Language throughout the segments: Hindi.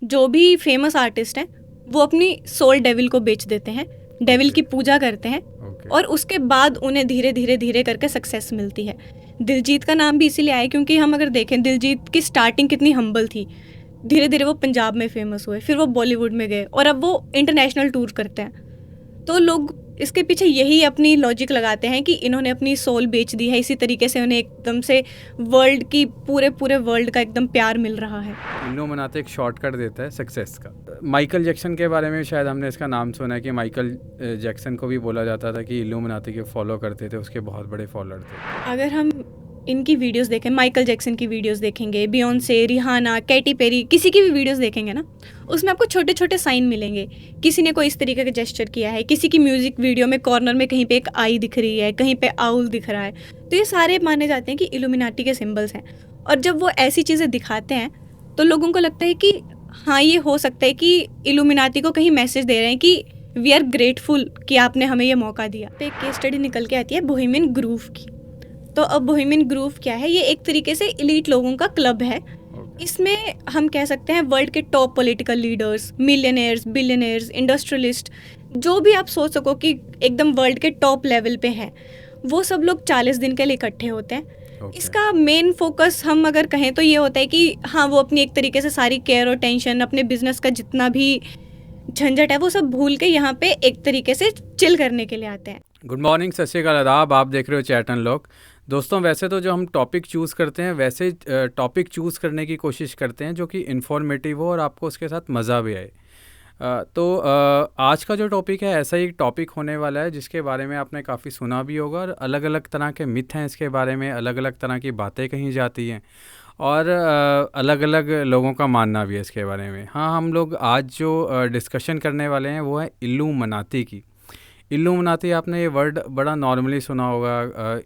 जो भी फेमस आर्टिस्ट हैं वो अपनी सोल डेविल को बेच देते हैं, डेविल की पूजा करते हैं और उसके बाद उन्हें धीरे धीरे धीरे करके सक्सेस मिलती है। दिलजीत का नाम भी इसीलिए आया क्योंकि हम अगर देखें दिलजीत की स्टार्टिंग कितनी हम्बल थी, धीरे धीरे वो पंजाब में फेमस हुए, फिर वो बॉलीवुड में गए और अब वो इंटरनेशनल टूर करते हैं। तो लोग इसके पीछे यही अपनी लॉजिक लगाते हैं कि इन्होंने अपनी सोल बेच दी है, इसी तरीके से उन्हें एकदम से वर्ल्ड की पूरे वर्ल्ड का एकदम प्यार मिल रहा है। इल्लुमिनाती एक शॉर्टकट देता है सक्सेस का। माइकल जैक्सन के बारे में शायद हमने इसका नाम सुना है कि माइकल जैक्सन को भी बोला जाता था कि इल्लुमिनाती के फॉलो करते थे, उसके बहुत बड़े फॉलोअर थे। अगर हम इनकी वीडियोस देखें, माइकल जैक्सन की वीडियोस देखेंगे, बियॉन्से, रिहाना, कैटी पेरी, किसी की भी वीडियोस देखेंगे ना, उसमें आपको छोटे छोटे साइन मिलेंगे। किसी ने कोई इस तरीके का जेस्चर किया है, किसी की म्यूजिक वीडियो में कॉर्नर में कहीं पे एक आई दिख रही है, कहीं पे आउल दिख रहा है। तो ये सारे माने जाते हैं कि इल्यूमिनाटी के सिंबल्स हैं। और जब वो ऐसी चीज़ें दिखाते हैं तो लोगों को लगता है कि हाँ, ये हो सकता है कि इल्यूमिनाटी को कहीं मैसेज दे रहे हैं कि वी आर ग्रेटफुल कि आपने हमें ये मौका दिया। पे एक केस स्टडी निकल के आती है बोहेमियन ग्रूव की। तो अब बोहेमियन ग्रूव क्या है? ये एक तरीके से एलीट लोगों का क्लब है। इसमें हम कह सकते हैं वर्ल्ड के top political leaders, millionaires, billionaires, industrialist, जो भी आप सोच सको कि एकदम वर्ल्ड के टॉप लेवल पे हैं, वो सब लोग 40 दिन के लिए इकट्ठे होते हैं। इसका मेन फोकस हम अगर कहें तो ये होता है कि हाँ, वो अपनी एक तरीके से सारी केयर और टेंशन, अपने बिजनेस का जितना भी झंझट है वो सब भूल के यहाँ पे एक तरीके से चिल करने के लिए आते हैं। गुड मॉर्निंग, सत श्री अकाल, आदाब। आप देख रहे हो चैट एंड लॉक। दोस्तों, वैसे तो जो हम टॉपिक चूज़ करते हैं वैसे टॉपिक चूज़ करने की कोशिश करते हैं जो कि इन्फॉर्मेटिव हो और आपको उसके साथ मज़ा भी आए। आज का जो टॉपिक है ऐसा ही एक टॉपिक होने वाला है जिसके बारे में आपने काफ़ी सुना भी होगा और अलग अलग तरह के मिथ हैं इसके बारे में, अलग अलग तरह की बातें कही जाती हैं और अलग अलग लोगों का मानना भी है इसके बारे में। हाँ, हम लोग आज जो डिस्कशन करने वाले हैं वो है इल्लुमिनाती की। इल्लुमिनाती, आपने ये वर्ड बड़ा नॉर्मली सुना होगा।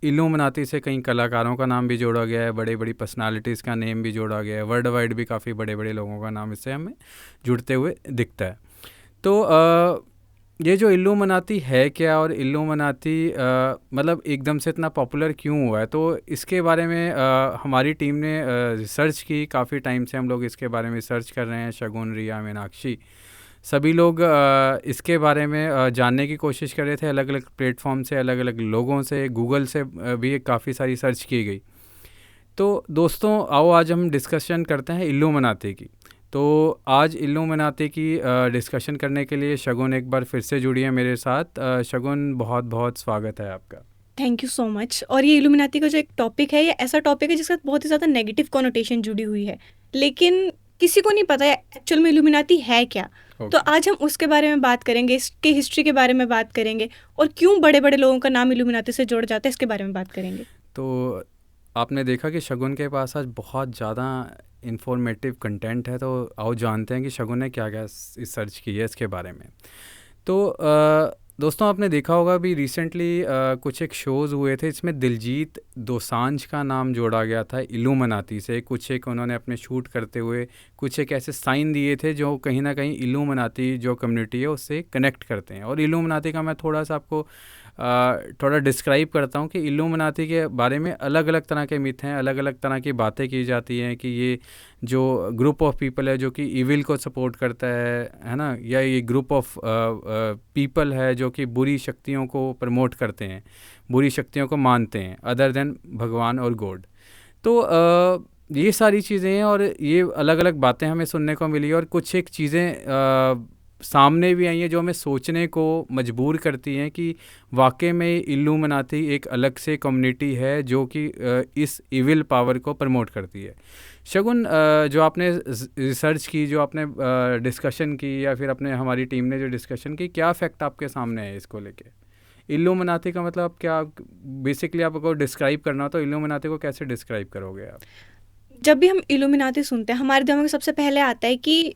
इल्लुमिनाती से कई कलाकारों का नाम भी जोड़ा गया है, बड़ी बड़ी पर्सनालिटीज़ का नेम भी जोड़ा गया है, वर्ल्ड वाइड भी काफ़ी बड़े बड़े लोगों का नाम इससे हमें जुड़ते हुए दिखता है। तो ये जो इल्लुमिनाती है क्या और इल्लुमिनाती मतलब एकदम से इतना पॉपुलर क्यों हुआ है, तो इसके बारे में हमारी टीम ने रिसर्च की। काफ़ी टाइम से हम लोग इसके बारे में रिसर्च कर रहे हैं। शगुन, रिया, मीनाक्षी, सभी लोग इसके बारे में जानने की कोशिश कर रहे थे। अलग अलग प्लेटफॉर्म से, अलग अलग लोगों से, गूगल से भी काफ़ी सारी सर्च की गई। तो दोस्तों, आओ आज हम डिस्कशन करते हैं इल्लुमिनाती की। तो आज इल्लुमिनाती की डिस्कशन करने के लिए शगुन एक बार फिर से जुड़ी है मेरे साथ। शगुन, बहुत बहुत स्वागत है आपका। Thank you so much. और ये इल्यूमिनाती का जो एक टॉपिक है, ये ऐसा टॉपिक है जिसके साथ बहुत ही ज़्यादा नेगेटिव कॉनोटेशन जुड़ी हुई है, लेकिन किसी को नहीं पता है एक्चुअल में इल्यूमिनाती है क्या। तो आज हम उसके बारे में बात करेंगे, इसकी हिस्ट्री के बारे में बात करेंगे और क्यों बड़े बड़े लोगों का नाम इल्यूमिनाती से जुड़ जाता है, इसके बारे में बात करेंगे। तो आपने देखा कि शगुन के पास आज बहुत ज़्यादा इंफॉर्मेटिव कंटेंट है, तो आओ जानते हैं कि शगुन ने क्या क्या इस सर्च की है इसके बारे में। तो दोस्तों, आपने देखा होगा भी रिसेंटली कुछ एक शोज़ हुए थे, इसमें दिलजीत दोसांझ का नाम जोड़ा गया था इल्लुमिनाती से। कुछ एक उन्होंने अपने शूट करते हुए कुछ एक ऐसे साइन दिए थे जो कहीं ना कहीं इल्लुमिनाती जो कम्युनिटी है उससे कनेक्ट करते हैं। और इल्लुमिनाती का मैं थोड़ा सा आपको थोड़ा डिस्क्राइब करता हूँ कि इल्लुमिनाती के बारे में अलग अलग तरह के मिथ हैं, अलग अलग तरह की बातें की जाती हैं कि ये जो ग्रुप ऑफ पीपल है जो कि इविल को सपोर्ट करता है ना, या ये ग्रुप ऑफ पीपल है जो कि बुरी शक्तियों को प्रमोट करते हैं, बुरी शक्तियों को मानते हैं अदर देन भगवान और गॉड। तो ये सारी चीज़ें हैं और ये अलग अलग बातें हमें सुनने को मिली और कुछ एक चीज़ें सामने भी आई हैं जो हमें सोचने को मजबूर करती हैं कि वाकई में इल्लुमिनाती एक अलग से कम्युनिटी है जो कि इस इविल पावर को प्रमोट करती है। शगुन, जो आपने रिसर्च की, जो आपने डिस्कशन की, या फिर अपने हमारी टीम ने जो डिस्कशन की, क्या फैक्ट आपके सामने है इसको लेके? इल्लुमिनाती का मतलब क्या, बेसिकली आपको डिस्क्राइब करना हो तो इल्लुमिनाती को कैसे डिस्क्राइब करोगे आप? जब भी हम इल्यूमिनाती सुनते हैं हमारे दिमाग में सबसे पहले आता है कि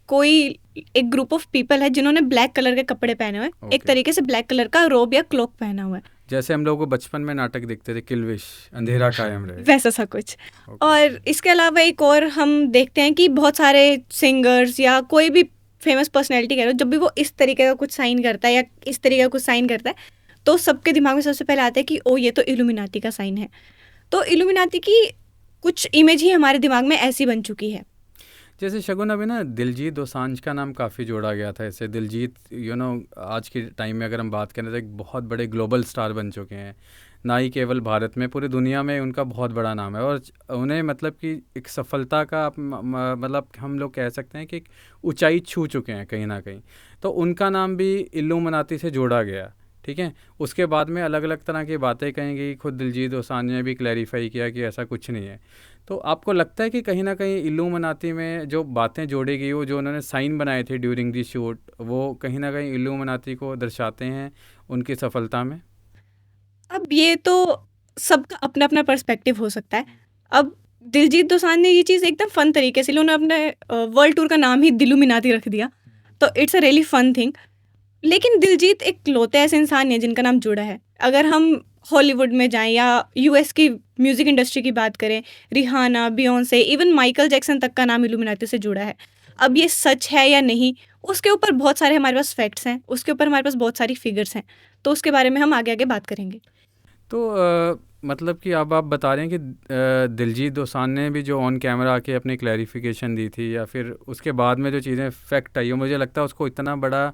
कोई एक ग्रुप ऑफ पीपल है जिन्होंने ब्लैक कलर के कपड़े पहने हुए हैं, एक तरीके से ब्लैक कलर का रोब या क्लोक पहना हुआ है, जैसे हम लोगों को बचपन में नाटक दिखते थे, किलविश, अंधेरा कायम रहे, वैसा सा कुछ। और इसके अलावा एक और हम देखते हैं कि बहुत सारे सिंगर्स या कोई भी फेमस पर्सनैलिटी कह लो, जब भी वो इस तरीके का कुछ साइन करता है या इस तरीके का कुछ साइन करता है तो सबके दिमाग में सबसे पहले आता है कि ओ, ये तो इल्यूमिनाती का साइन है। तो इल्यूमिनाती की कुछ इमेज ही हमारे दिमाग में ऐसी बन चुकी है। जैसे शगुन अभी ना दिलजीत दोसांझ का नाम काफ़ी जोड़ा गया था इससे। दिलजीत आज के टाइम में अगर हम बात करें तो एक बहुत बड़े ग्लोबल स्टार बन चुके हैं, ना ही केवल भारत में, पूरी दुनिया में उनका बहुत बड़ा नाम है। और उन्हें मतलब कि एक सफलता का मतलब हम लोग कह सकते हैं कि एक ऊंचाई छू चुके हैं कहीं ना कहीं। तो उनका नाम भी इल्लुमिनाती से जोड़ा गया, ठीक है। उसके बाद में अलग अलग तरह की बातें कहेंगी, खुद दिलजीत दोसांझ ने भी क्लैरिफाई किया कि ऐसा कुछ नहीं है। तो आपको लगता है कि कहीं ना कहीं इल्लुमिनाती में जो बातें जोड़ी गई, वो जो उन्होंने साइन बनाए थे ड्यूरिंग दी शूट, वो कहीं ना कहीं इल्लुमिनाती को दर्शाते हैं उनकी सफलता में? अब ये तो सबका अपना अपना पर्सपेक्टिव हो सकता है। अब दिलजीत दोसांझ ने ये चीज़ एकदम फन तरीके से, उन्होंने अपने वर्ल्ड टूर का नाम ही दिलुमिनाती रख दिया, तो it's a really fun thing. लेकिन दिलजीत एक लौते ऐसे इंसान है जिनका नाम जुड़ा है। अगर हम हॉलीवुड में जाएं या यूएस की म्यूज़िक इंडस्ट्री की बात करें, Rihanna, Beyonce, even Michael Jackson तक का नाम इल्यूमिनाटी से जुड़ा है। अब ये सच है या नहीं, उसके ऊपर बहुत सारे हमारे पास फैक्ट्स हैं, उसके ऊपर हमारे पास बहुत सारी फिगर्स हैं, तो उसके बारे में हम आगे आगे बात करेंगे। तो मतलब कि अब आप बता रहे हैं कि दिलजीत दोसांझ ने भी जो ऑन कैमरा आके अपनी क्लैरिफिकेशन दी थी, या फिर उसके बाद में जो चीज़ें फैक्ट आई, मुझे लगता है उसको इतना बड़ा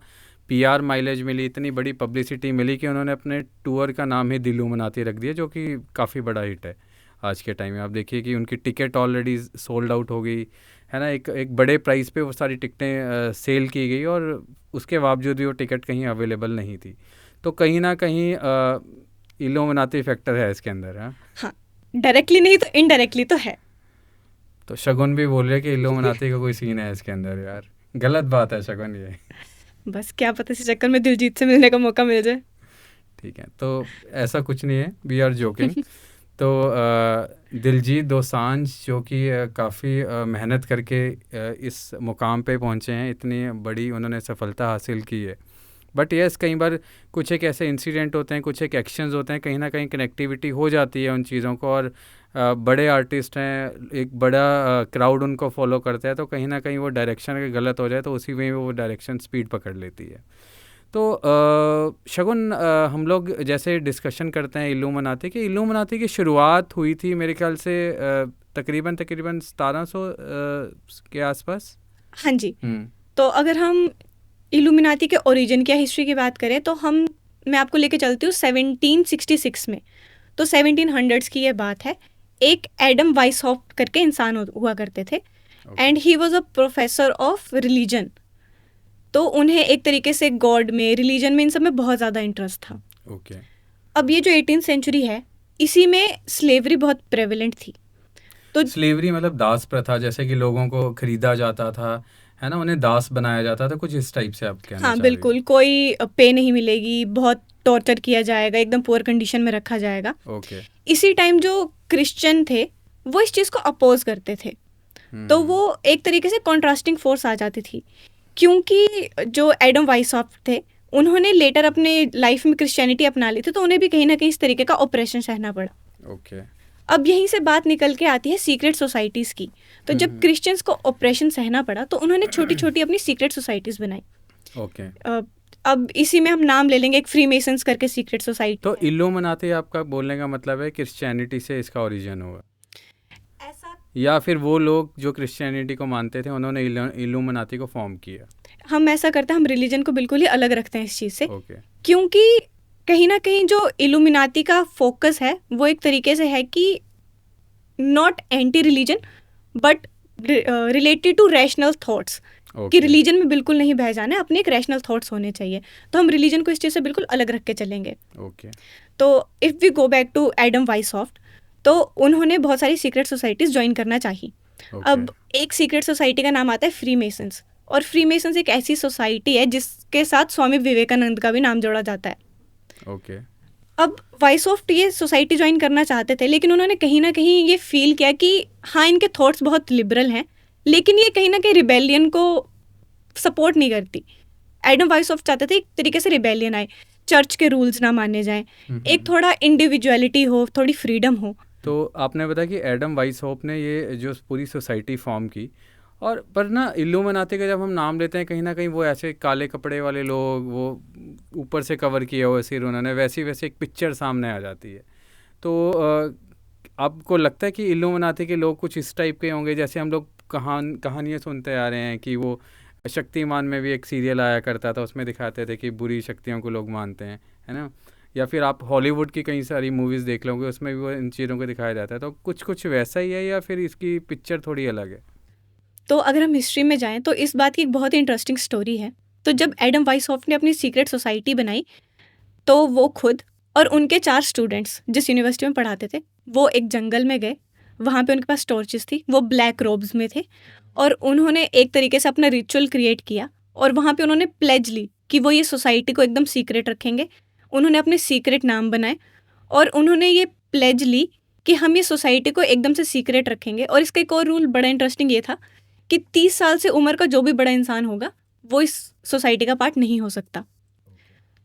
पीआर माइलेज मिली, इतनी बड़ी पब्लिसिटी मिली कि उन्होंने अपने टूर का नाम ही दिलुमिनाती रख दिया, जो कि काफ़ी बड़ा हिट है आज के टाइम में। आप देखिए कि उनकी टिकट ऑलरेडी सोल्ड आउट हो गई है ना, एक बड़े प्राइस पे वो सारी टिकटें सेल की गई, और उसके बावजूद भी वो टिकट कहीं अवेलेबल नहीं थी। तो कहीं ना कहीं इल्लुमिनाती फैक्टर है इसके अंदर। हाँ, डायरेक्टली नहीं तो इनडायरेक्टली तो है। तो शगुन भी बोल रहे कि इल्लुमिनाती का कोई सीन है इसके अंदर। यार गलत बात है शगुन ये। बस क्या पता इस चक्कर में दिलजीत से मिलने का मौका मिल जाए। ठीक है, तो ऐसा कुछ नहीं है, वी आर जोकिंग। तो दिलजीत दोसांझ जो कि काफ़ी मेहनत करके इस मुकाम पे पहुँचे हैं, इतनी बड़ी उन्होंने सफलता हासिल की है। बट यस, कई बार कुछ एक ऐसे इंसिडेंट होते हैं, कुछ एक एक्शंस होते हैं, कहीं ना कहीं कनेक्टिविटी हो जाती है उन चीज़ों को, और बड़े आर्टिस्ट हैं, एक बड़ा क्राउड उनको फॉलो करता है, तो कहीं ना कहीं वो डायरेक्शन अगर गलत हो जाए तो उसी में वो डायरेक्शन स्पीड पकड़ लेती है। तो शगुन, हम लोग जैसे डिस्कशन करते हैं इल्लुमिनाती की शुरुआत हुई थी मेरे ख्याल से तकरीबन 1700 के आसपास। हाँ जी। तो अगर हम इल्यूमिनाती के ओरिजिन की हिस्ट्री की बात करें तो मैं आपको लेके चलती हूँ 1766 में। तो 1700s की ये बात है। एक एडम वाइसहॉफ्ट करके इंसान हुआ करते थे, and he was a professor of religion. तो उन्हें एक तरीके से गॉड में, रिलीजन में, इन सब में बहुत ज़्यादा इंटरेस्ट था। ओके। अब ये जो 18th सेंचुरी है, इसी में स्लेवरी बहुत प्रेवलेंट थी। तो स्लेवरी मतलब दास प्रथा, जैसे कि लोगों को खरीदा जाता था, है ना, उन्हें दास बनाया जाता था, कुछ इस टाइप से आप कहना हाँ चाह रही हो? बिल्कुल, कोई पे नहीं मिलेगी, बहुत टॉर्चर किया जाएगा, एकदम पुअर कंडीशन में रखा जाएगा। ओके। इसी टाइम जो क्रिश्चियन थे वो इस चीज़ को अपोज करते थे, तो वो एक तरीके से कॉन्ट्रास्टिंग फोर्स आ जाती थी। क्योंकि जो एडम वाइसहॉफ्ट थे, उन्होंने लेटर अपने लाइफ में क्रिश्चियनिटी अपना ली थी, तो उन्हें भी कहीं ना कहीं इस तरीके का ऑपरेशन सहना पड़ा। ओके। अब यहीं से बात निकल के आती है सीक्रेट सोसाइटीज़ की। तो जब क्रिश्चियंस को ऑपरेशन सहना पड़ा तो उन्होंने छोटी छोटी अपनी सीक्रेट सोसाइटीज़ बनाई। ओके। अब इसी में हम नाम ले लेंगे, एक फ्री मेसन्स करके सीक्रेट सोसाइटी। तो इल्लुमिनाती आपका बोलने का मतलब है क्रिश्चियनिटी से इसका ओरिजिन हुआ, ऐसा या फिर वो लोग जो क्रिश्चियनिटी को मानते थे उन्होंने इल्लुमिनाती को फॉर्म किया? हम ऐसा करते हैं, हम रिलीजन को बिल्कुल ही अलग रखते हैं इस चीज़ से। ओके। क्योंकि कहीं ना कहीं जो इल्यूमिनाती का फोकस है वो एक तरीके से है कि not anti religion but related to rational thoughts, कि रिलीजन में बिल्कुल नहीं बह जाना है, अपने एक रैशनल थॉट्स होने चाहिए। तो हम रिलीजन को इस चीज़ से बिल्कुल अलग रख के चलेंगे। ओके। तो if we go back to Adam Weishaupt, तो उन्होंने बहुत सारी सीक्रेट सोसाइटीज़ ज्वाइन करना चाहिए। अब एक सीक्रेट सोसाइटी का नाम आता है फ्री मेसन्स, और फ्री मेसन्स एक ऐसी सोसाइटी है जिसके साथ स्वामी विवेकानंद का भी नाम जोड़ा जाता है। ओके। अब वाइसहॉफ्ट ये सोसाइटी ज्वाइन करना चाहते थे, लेकिन उन्होंने कहीं ना कहीं ये फील किया कि हाँ, इनके थॉट्स बहुत लिबरल हैं, लेकिन ये कहीं ना कहीं रिबेलियन को सपोर्ट नहीं करती। एडम वाइसहॉफ्ट चाहते थे एक तरीके से रिबेलियन आए, चर्च के रूल्स ना माने जाएं, एक थोड़ा इंडिविजुअलिटी हो, थोड़ी फ्रीडम हो। तो आपने बताया कि एडम वाइसहॉफ्ट ने ये जो पूरी सोसाइटी फॉर्म की, और पर ना इल्लुमिनाती का जब हम नाम लेते हैं, कहीं ना कहीं वो ऐसे काले कपड़े वाले लोग, वो ऊपर से कवर किया हुआ सिर उन्होंने, वैसी वैसे एक पिक्चर सामने आ जाती है। तो आपको लगता है कि इल्लुमिनाती के लोग कुछ इस टाइप के होंगे, जैसे हम लोग कहानियाँ सुनते आ रहे हैं कि वो शक्तिमान में भी एक सीरियल आया करता था, उसमें दिखाते थे कि बुरी शक्तियों को लोग मानते हैं, है ना। या फिर आप हॉलीवुड की कई सारी मूवीज़ देख लोगे, उसमें भी वो इन चीज़ों को दिखाया जाता है। तो कुछ वैसा ही है या फिर इसकी पिक्चर थोड़ी अलग है? तो अगर हम हिस्ट्री में जाएं तो इस बात की एक बहुत ही इंटरेस्टिंग स्टोरी है। तो जब एडम वाइसहॉफ्ट ने अपनी सीक्रेट सोसाइटी बनाई, तो वो खुद और उनके 4 स्टूडेंट्स जिस यूनिवर्सिटी में पढ़ाते थे, वो एक जंगल में गए। वहाँ पे उनके पास टॉर्चेस थी, वो ब्लैक रोब्स में थे और उन्होंने एक तरीके से अपना रिचुअल क्रिएट किया और वहाँ पे उन्होंने प्लेज ली कि वो ये सोसाइटी को एकदम सीक्रेट रखेंगे। उन्होंने अपने सीक्रेट नाम बनाए और उन्होंने ये प्लेज ली कि हम ये सोसाइटी को एकदम से सीक्रेट रखेंगे। और इसका एक और रूल बड़ा इंटरेस्टिंग ये था कि 30 साल से उम्र का जो भी बड़ा इंसान होगा, वो इस सोसाइटी का पार्ट नहीं हो सकता।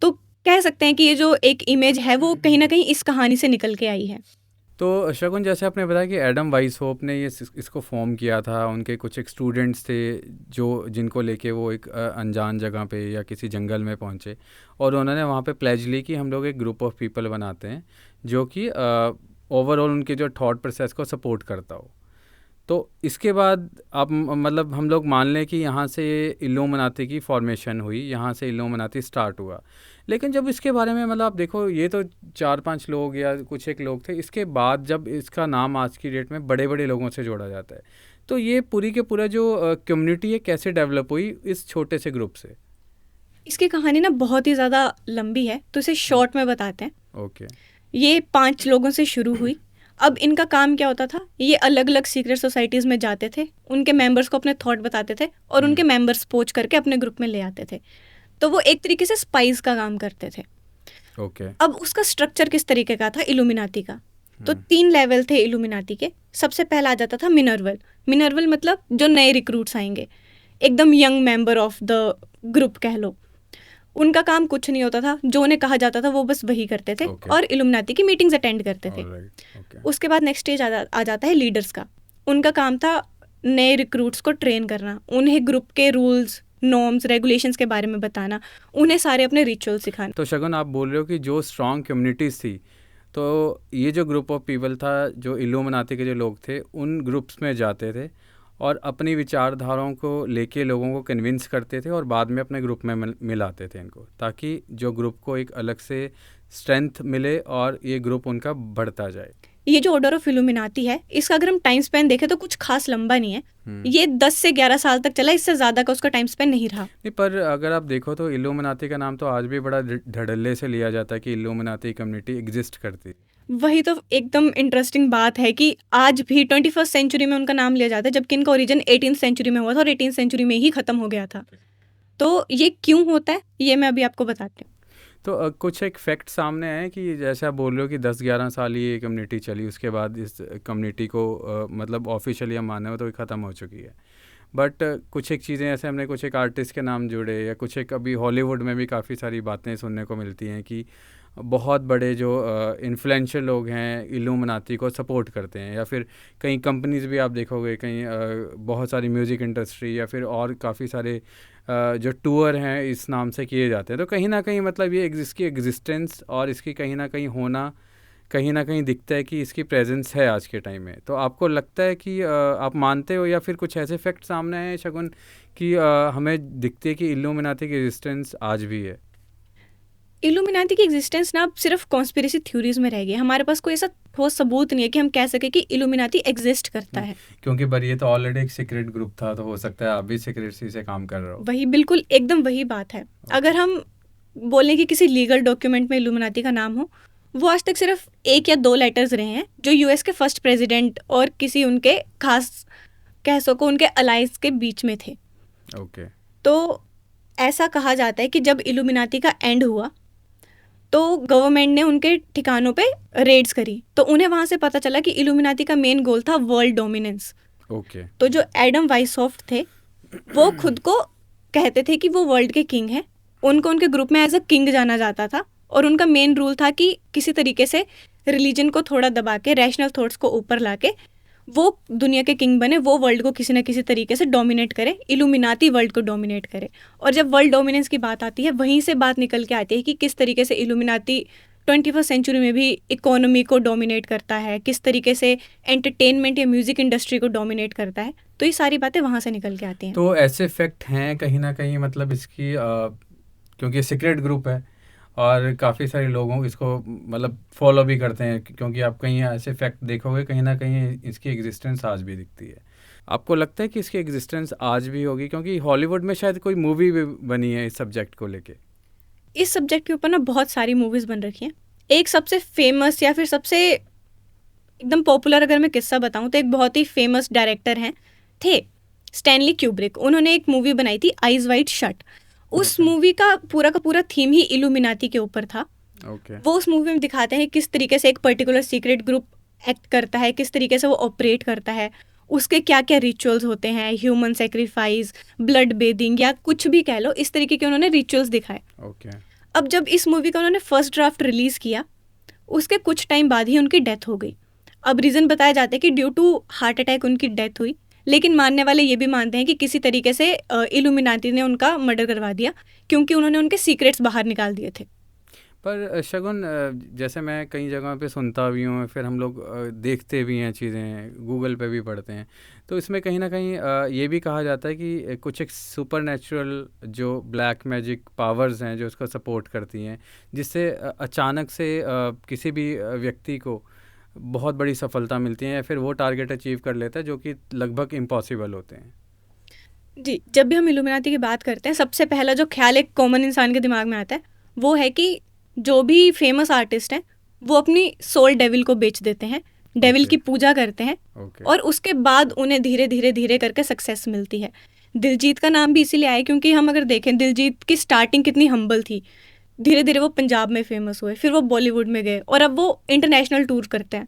तो कह सकते हैं कि ये जो एक इमेज है, वो कहीं ना कहीं इस कहानी से निकल के आई है। तो शगुन, जैसे आपने बताया कि एडम वाइसहोप ने इसको फॉर्म किया था, उनके कुछ एक स्टूडेंट्स थे जिनको लेके वो एक अनजान जगह पे या किसी जंगल में पहुंचे और उन्होंने वहाँ पे प्लेज ली कि हम लोग एक ग्रुप ऑफ पीपल बनाते हैं जो कि ओवरऑल उनके जो थॉट प्रोसेस को सपोर्ट करता हो। तो इसके बाद आप मतलब हम लोग मान लें कि यहाँ से इल्लुमिनाती की फॉर्मेशन हुई, यहाँ से इल्लुमिनाती स्टार्ट हुआ। लेकिन जब इसके बारे में मतलब आप देखो, ये तो 4-5 लोग या कुछ एक लोग थे। इसके बाद जब इसका नाम आज की डेट में बड़े बड़े लोगों से जोड़ा जाता है, तो ये पूरी के पूरा जो कम्युनिटी है कैसे डेवलप हुई इस छोटे से ग्रुप से? इसकी कहानी ना बहुत ही ज़्यादा लंबी है, तो इसे शॉर्ट में बताते हैं। ओके। ये 5 लोगों से शुरू हुई। अब इनका काम क्या होता था, ये अलग अलग सीक्रेट सोसाइटीज़ में जाते थे, उनके मेंबर्स को अपने थॉट बताते थे और उनके मेंबर्स पोच करके अपने ग्रुप में ले आते थे। तो वो एक तरीके से स्पाइस का काम करते थे। ओके। अब उसका स्ट्रक्चर किस तरीके का था इल्यूमिनाती का? तो 3 लेवल थे इल्यूमिनाती के। सबसे पहला आ जाता था मिनर्वल। मिनर्वल मतलब जो नए रिक्रूट्स आएंगे, एकदम young member of the group कह लो। उनका काम कुछ नहीं होता था, जो उन्हें कहा जाता था वो बस वही करते थे और इल्यूमिनाती की मीटिंग्स अटेंड करते थे। उसके बाद नेक्स्ट स्टेज आ जाता है लीडर्स का। उनका काम था नए रिक्रूट्स को ट्रेन करना, उन्हें ग्रुप के रूल्स, नॉर्म्स, रेगुलेशंस के बारे में बताना, उन्हें सारे अपने रिचुअल सिखाना। तो शगुन, आप बोल रहे हो कि जो स्ट्रॉन्ग कम्युनिटीज़ थी, तो ये जो ग्रुप ऑफ पीपल था, जो इल्लुमिनाती के जो लोग थे, उन ग्रुप्स में जाते थे और अपनी विचारधाराओं को लेके लोगों को कन्विंस करते थे और बाद में अपने ग्रुप में मिलाते थे इनको, ताकि जो ग्रुप को एक अलग से स्ट्रेंथ मिले और ये ग्रुप उनका बढ़ता जाए। ये जो ऑर्डर ऑफ इल्यूमिनाती है, इसका अगर हम टाइम स्पेन देखें तो कुछ खास लंबा नहीं है। ये 10 से 11 साल तक चला, इससे ज़्यादा का उसका टाइम स्पेन नहीं रहा। नहीं, पर अगर आप देखो तो इल्लुमिनाती का नाम तो आज भी बड़ा धड़ल्ले से लिया जाता है कि इल्लुमिनाती कम्युनिटी एग्जिस्ट करती। वही तो एकदम इंटरेस्टिंग बात है कि आज भी 21st सेंचुरी में उनका नाम लिया जाता है, जबकि इनका ओरिजिन 18th सेंचुरी में हुआ था और 18th सेंचुरी में ही ख़त्म हो गया था। तो ये क्यों होता है, ये मैं अभी आपको बताती हूँ। तो कुछ एक फैक्ट सामने आए कि जैसे आप बोल रहे हो कि 10-11 साल ये कम्युनिटी चली, उसके बाद इस कम्युनिटी को मतलब ऑफिशियली हम माने हो तो ख़त्म हो चुकी है। बट कुछ एक चीज़ें ऐसे हमने कुछ एक आर्टिस्ट के नाम जुड़े, या कुछ एक अभी हॉलीवुड में भी काफ़ी सारी बातें सुनने को मिलती हैं कि बहुत बड़े जो इन्फ्लुएंशियल लोग हैं इल्लुमिनाती को सपोर्ट करते हैं, या फिर कई कंपनीज़ भी आप देखोगे, कहीं बहुत सारी म्यूज़िक इंडस्ट्री या फिर और काफ़ी सारे जो टूर हैं इस नाम से किए जाते हैं। तो कहीं ना कहीं मतलब ये इसकी एग्जिस्टेंस और इसकी कहीं ना कहीं होना कहीं ना कहीं दिखता है कि इसकी प्रेजेंस है आज के टाइम में। तो आपको लगता है कि आप मानते हो या फिर कुछ ऐसे फैक्ट सामने आए शगुन कि हमें दिखते है कि इल्लुमिनाती की एग्जिस्टेंस आज भी है? इल्यूमिनाती की एग्जिस्टेंस ना अब सिर्फ कॉन्स्पिरेसी थ्योरीज में रह गई। हमारे पास कोई ऐसा ठोस सबूत नहीं है कि हम कह सके कि इल्यूमिनाती एग्जिस्ट करता है। क्योंकि पर ये तो ऑलरेडी एक सीक्रेट ग्रुप था, तो हो सकता है आप भी सीक्रेसी से काम कर रहे हो। वही, बिल्कुल एकदम वही बात है। अगर हम बोलें कि किसी लीगल डॉक्यूमेंट में इल्यूमिनाती का नाम हो, वो आज तक सिर्फ 1 या 2 लेटर्स रहे हैं जो यूएस के फर्स्ट प्रेसिडेंट और किसी उनके खास कह सको उनके अलायंस के बीच में थे। ओके। तो ऐसा कहा जाता है कि जब इल्यूमिनाती का एंड हुआ तो गवर्नमेंट ने उनके ठिकानों पे रेड्स करी, तो उन्हें वहाँ से पता चला कि इल्यूमिनाती का मेन गोल था वर्ल्ड डोमिनेंस। ओके। तो जो एडम वाइसहॉफ्ट थे, वो खुद को कहते थे कि वो वर्ल्ड के किंग हैं। उनको उनके ग्रुप में एज अ किंग जाना जाता था और उनका मेन रूल था कि किसी तरीके से रिलीजन को थोड़ा दबा के, रैशनल थॉट्स को ऊपर ला के वो दुनिया के किंग बने, वो वर्ल्ड को किसी न किसी तरीके से डोमिनेट करे, इल्यूमिनाती वर्ल्ड को डोमिनेट करे। और जब वर्ल्ड डोमिनेंस की बात आती है, वहीं से बात निकल के आती है कि किस तरीके से इल्यूमिनाती 21st सेंचुरी में भी इकोनॉमी को डोमिनेट करता है, किस तरीके से एंटरटेनमेंट या म्यूज़िक इंडस्ट्री को डोमिनेट करता है, तो ये सारी बातें वहाँ से निकल के आती हैं। तो ऐसे फैक्ट हैं कहीं ना कहीं, मतलब इसकी क्योंकि सीक्रेट ग्रुप है और काफ़ी सारे लोगों इसको मतलब फॉलो भी करते हैं, क्योंकि आप कहीं ऐसे फैक्ट देखोगे कहीं ना कहीं इसकी एग्जिस्टेंस आज भी दिखती है। आपको लगता है कि इसकी एग्जिस्टेंस आज भी होगी, क्योंकि हॉलीवुड में शायद कोई मूवी भी बनी है इस सब्जेक्ट को लेके? इस सब्जेक्ट के ऊपर ना बहुत सारी मूवीज़ बन रखी हैं। एक सबसे फेमस या फिर सबसे एकदम पॉपुलर अगर मैं किस्सा बताऊं तो एक बहुत ही फेमस डायरेक्टर हैं थे स्टैनली क्यूब्रिक। उन्होंने एक मूवी बनाई थी आइज वाइड शट। उस Okay. मूवी का पूरा थीम ही इल्यूमिनाती के ऊपर था। ओके। वो उस मूवी में दिखाते हैं किस तरीके से एक पर्टिकुलर सीक्रेट ग्रुप एक्ट करता है, किस तरीके से वो ऑपरेट करता है, उसके क्या क्या रिचुअल्स होते हैं, ह्यूमन सेक्रीफाइस, ब्लड बेदिंग या कुछ भी कह लो, इस तरीके के उन्होंने रिचुअल्स दिखाए। ओके। अब जब इस मूवी का उन्होंने फर्स्ट ड्राफ्ट रिलीज़ किया, उसके कुछ टाइम बाद ही उनकी डेथ हो गई। अब रीज़न बताया जाता है कि ड्यू टू हार्ट अटैक उनकी डेथ हुई, लेकिन मानने वाले ये भी मानते हैं कि किसी तरीके से इल्यूमिनाटी ने उनका मर्डर करवा दिया, क्योंकि उन्होंने उनके सीक्रेट्स बाहर निकाल दिए थे। पर शगुन, जैसे मैं कई जगहों पे सुनता भी हूँ, फिर हम लोग देखते भी हैं चीज़ें, गूगल पे भी पढ़ते हैं, तो इसमें कहीं ना कहीं ये भी कहा जाता है कि कुछ एक सुपर नेचुरल जो ब्लैक मैजिक पावर्स हैं जो उसको सपोर्ट करती हैं, जिससे अचानक से किसी भी व्यक्ति को बहुत बड़ी सफलता मिलती है या फिर वो टारगेट अचीव कर लेता है जो कि लगभग इम्पॉसिबल होते हैं। जी, जब भी हम इल्यूमिनाटी की बात करते हैं, सबसे पहला जो ख्याल एक कॉमन इंसान के दिमाग में आता है वो है कि जो भी फेमस आर्टिस्ट हैं वो अपनी सोल डेविल को बेच देते हैं, डेविल Okay. की पूजा करते हैं, ओके। और उसके बाद उन्हें धीरे धीरे धीरे करके सक्सेस मिलती है। दिलजीत का नाम भी इसीलिए आया क्योंकि हम अगर देखें दिलजीत की स्टार्टिंग कितनी हम्बल थी। धीरे धीरे वो पंजाब में फेमस हुए, फिर वो बॉलीवुड में गए और अब वो इंटरनेशनल टूर करते हैं।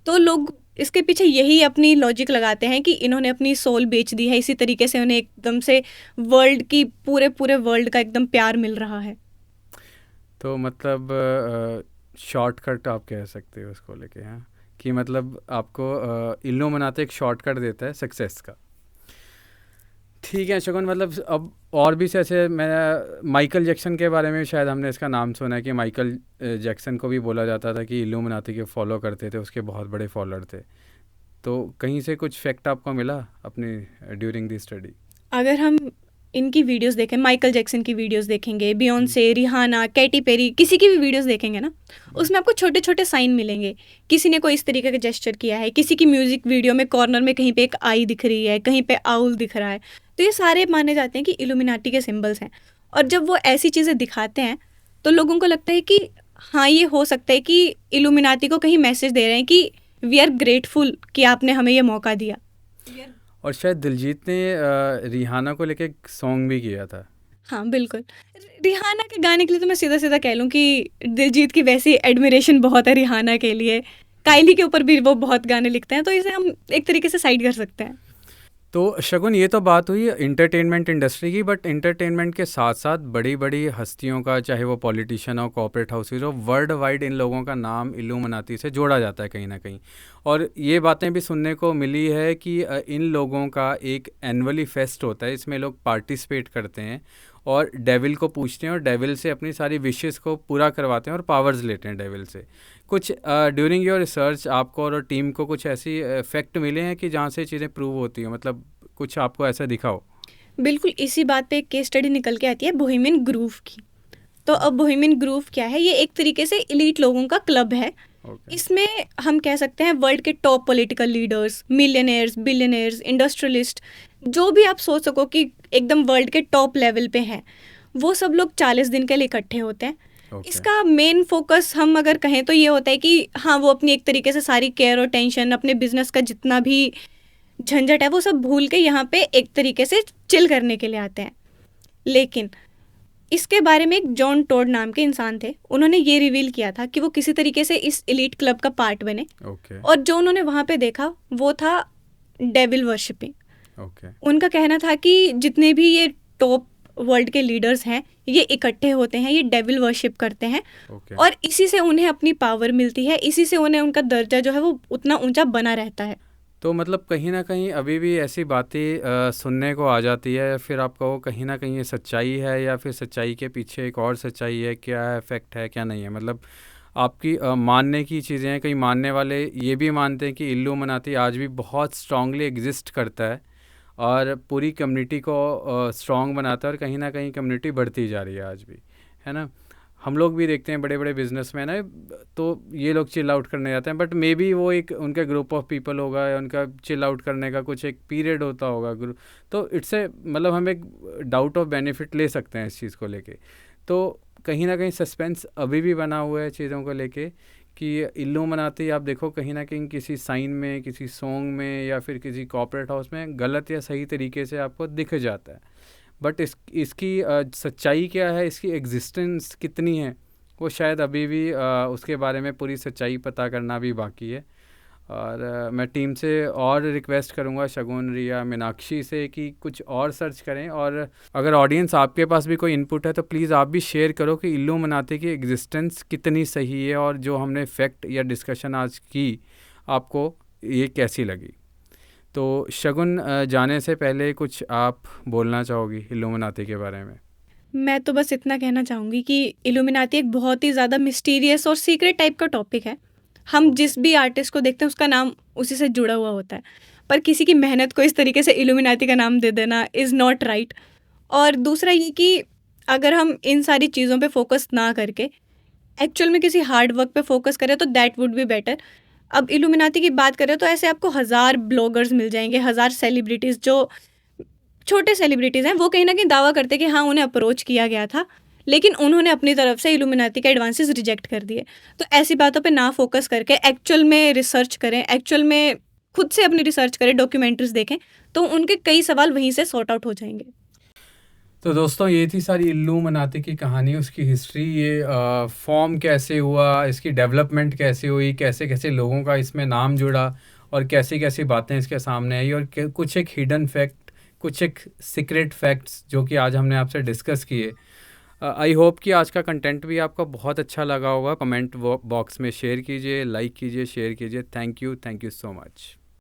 तो लोग इसके पीछे यही अपनी लॉजिक लगाते हैं कि इन्होंने अपनी सोल बेच दी है, इसी तरीके से उन्हें एकदम से वर्ल्ड की पूरे पूरे वर्ल्ड का एकदम प्यार मिल रहा है। तो मतलब शॉर्टकट आप कह सकते हो उसको लेके, हाँ, कि मतलब आपको इल्यूमिनाटी एक शॉर्टकट देता है सक्सेस का। ठीक है शगुन, मतलब अब और भी ऐसे मैं माइकल जैक्सन के बारे में शायद हमने इसका नाम सुना है कि माइकल जैक्सन को भी बोला जाता था कि इल्यूमिनाटी के फॉलो करते थे, उसके बहुत बड़े फॉलोअर थे। तो कहीं से कुछ फैक्ट आपको मिला अपनी ड्यूरिंग दी स्टडी? अगर हम इनकी वीडियोस देखें, माइकल जैक्सन की वीडियोस देखेंगे, बियॉन्से, रिहाना, कैटी पेरी, किसी की भी वीडियोस देखेंगे ना, उसमें आपको छोटे छोटे साइन मिलेंगे। किसी ने कोई इस तरीके का जेस्चर किया है, किसी की म्यूजिक वीडियो में कॉर्नर में कहीं पे एक आई दिख रही है, कहीं पे आउल दिख रहा है। तो ये सारे माने जाते हैं कि इल्यूमिनाटी के सिंबल्स हैं। और जब वो ऐसी चीज़ें दिखाते हैं तो लोगों को लगता है कि हाँ, ये हो सकता है कि इल्यूमिनाटी को कहीं मैसेज दे रहे हैं कि वी आर ग्रेटफुल कि आपने हमें ये मौका दिया। और शायद दिलजीत ने रिहाना को लेके एक सॉन्ग भी किया था। हाँ, बिल्कुल। रिहाना के गाने के लिए तो मैं सीधा-सीधा कह लूँ कि दिलजीत की वैसी एडमिरेशन बहुत है रिहाना के लिए। काइली के ऊपर भी वो बहुत गाने लिखते हैं, तो इसे हम एक तरीके से साइड कर सकते हैं। तो शगुन, ये तो बात हुई इंटरटेनमेंट इंडस्ट्री की, बट इंटरटेनमेंट के साथ साथ बड़ी बड़ी हस्तियों का, चाहे वो पॉलिटिशियन हो, कॉर्पोरेट हाउसेज हो, वर्ल्ड वाइड इन लोगों का नाम इल्यूमिनाटी से जोड़ा जाता है कहीं ना कहीं। और ये बातें भी सुनने को मिली है कि इन लोगों का एक एनुअली फेस्ट होता है, इसमें लोग पार्टिसिपेट करते हैं और डेविल को पूछते हैं और डेविल से अपनी सारी विशेस को पूरा करवाते हैं और पावर्स लेते हैं डेविल से। कुछ ड्यूरिंग योर रिसर्च आपको और टीम को कुछ ऐसी फैक्ट मिले हैं कि जहाँ से चीज़ें प्रूव होती हैं, मतलब कुछ आपको ऐसा दिखा हो? बिल्कुल, इसी बात पे एक केस स्टडी निकल के आती है बोहेमियन ग्रूव की। तो अब बोहेमियन ग्रूव क्या है? ये एक तरीके से एलीट लोगों का क्लब है। ओके। इसमें हम कह सकते हैं वर्ल्ड के top political leaders, millionaires, billionaires, industrialist, जो भी आप सोच सको कि एकदम वर्ल्ड के टॉप लेवल पे हैं, वो सब लोग 40 दिन के लिए इकट्ठे होते हैं। ओके। इसका मेन फोकस हम अगर कहें तो ये होता है कि हाँ, वो अपनी एक तरीके से सारी केयर और टेंशन, अपने बिजनेस का जितना भी झंझट है वो सब भूल के यहाँ पे एक तरीके से चिल करने के लिए आते हैं। लेकिन इसके बारे में एक जॉन टोड नाम के इंसान थे, उन्होंने ये रिवील किया था कि वो किसी तरीके से इस एलीट क्लब का पार्ट बने, ओके। और जो उन्होंने वहाँ पे देखा वो था डेविल वर्शिपिंग। ओके। उनका कहना था कि जितने भी ये टॉप वर्ल्ड के लीडर्स हैं ये इकट्ठे होते हैं, ये डेविल वर्शिप करते हैं, ओके। और इसी से उन्हें अपनी पावर मिलती है, इसी से उन्हें उनका दर्जा जो है वो उतना ऊंचा बना रहता है। तो मतलब कहीं ना कहीं अभी भी ऐसी बातें सुनने को आ जाती है, फिर आपको कहीं ना कहीं ये सच्चाई है या फिर सच्चाई के पीछे एक और सच्चाई है, क्या इफेक्ट है क्या नहीं है, मतलब आपकी मानने की चीज़ें हैं। कई मानने वाले ये भी मानते हैं कि इल्लूमिनाती आज भी बहुत स्ट्रांगली एग्जिस्ट करता है और पूरी कम्युनिटी को स्ट्रांग बनाता है, और कहीं ना कहीं कम्युनिटी बढ़ती जा रही है आज भी, है ना। हम लोग भी देखते हैं बड़े बड़े बिजनेसमैन है, तो ये लोग चिल आउट करने जाते हैं, बट मे बी वो एक उनका ग्रुप ऑफ पीपल होगा या उनका चिल आउट करने का कुछ एक पीरियड होता होगा ग्रुप। तो इट्स ए मतलब हम एक डाउट ऑफ बेनिफिट ले सकते हैं इस चीज़ को लेके। तो कहीं ना कहीं सस्पेंस अभी भी बना हुआ है चीज़ों को लेके कि इल्लूमिनाती आप देखो कहीं ना कहीं किसी साइन में, किसी सॉन्ग में या फिर किसी कॉर्पोरेट हाउस में गलत या सही तरीके से आपको दिख जाता है, बट इसकी सच्चाई क्या है, इसकी एग्जिस्टेंस कितनी है, वो शायद अभी भी उसके बारे में पूरी सच्चाई पता करना भी बाकी है। और मैं टीम से और रिक्वेस्ट करूँगा, शगुन, रिया, मीनाक्षी से, कि कुछ और सर्च करें। और अगर ऑडियंस आपके पास भी कोई इनपुट है तो प्लीज़ आप भी शेयर करो कि इल्लूमिनाती की एग्जिस्टेंस कितनी सही है, और जो हमने फैक्ट या डिस्कशन आज की आपको ये कैसी लगी। तो शगुन, जाने से पहले कुछ आप बोलना चाहोगी इल्लूमिनाती के बारे में? मैं तो बस इतना कहना चाहूँगी कि इल्यूमिनाती एक बहुत ही ज़्यादा मिस्टीरियस और सीक्रेट टाइप का टॉपिक है। हम जिस भी आर्टिस्ट को देखते हैं उसका नाम उसी से जुड़ा हुआ होता है, पर किसी की मेहनत को इस तरीके से इल्यूमिनाती का नाम दे देना इज़ नॉट राइट। और दूसरा ये कि अगर हम इन सारी चीज़ों पे फोकस ना करके एक्चुअल में किसी हार्ड वर्क पे फोकस करें तो दैट वुड बी बेटर। अब इल्यूमिनाती की बात करें तो ऐसे आपको हज़ार ब्लॉगर्स मिल जाएंगे, हज़ार सेलिब्रिटीज़ जो छोटे सेलिब्रिटीज़ हैं, वो कहीं न कहीं दावा करते हैं कि हाँ, उन्हें अप्रोच किया गया था, लेकिन उन्होंने अपनी तरफ से इल्यूमिनाती के एडवांसेस रिजेक्ट कर दिए। तो ऐसी बातों पे ना फ़ोकस करके एक्चुअल में रिसर्च करें, एक्चुअल में खुद से अपनी रिसर्च करें, डॉक्यूमेंट्रीज़ देखें, तो उनके कई सवाल वहीं से सॉर्ट आउट हो जाएँगे। तो दोस्तों, ये थी सारी इल्लूमिनाती की कहानी, उसकी हिस्ट्री, ये फॉर्म कैसे हुआ, इसकी डेवलपमेंट कैसे हुई, कैसे कैसे लोगों का इसमें नाम जुड़ा, और कैसी कैसी बातें इसके सामने आई, और कुछ एक हिडन फैक्ट, कुछ एक सीक्रेट फैक्ट्स जो कि आज हमने आपसे डिस्कस किए। आई होप कि आज का कंटेंट भी आपको बहुत अच्छा लगा होगा। कमेंट बॉक्स में शेयर कीजिए, लाइक कीजिए, शेयर कीजिए। Thank you so much.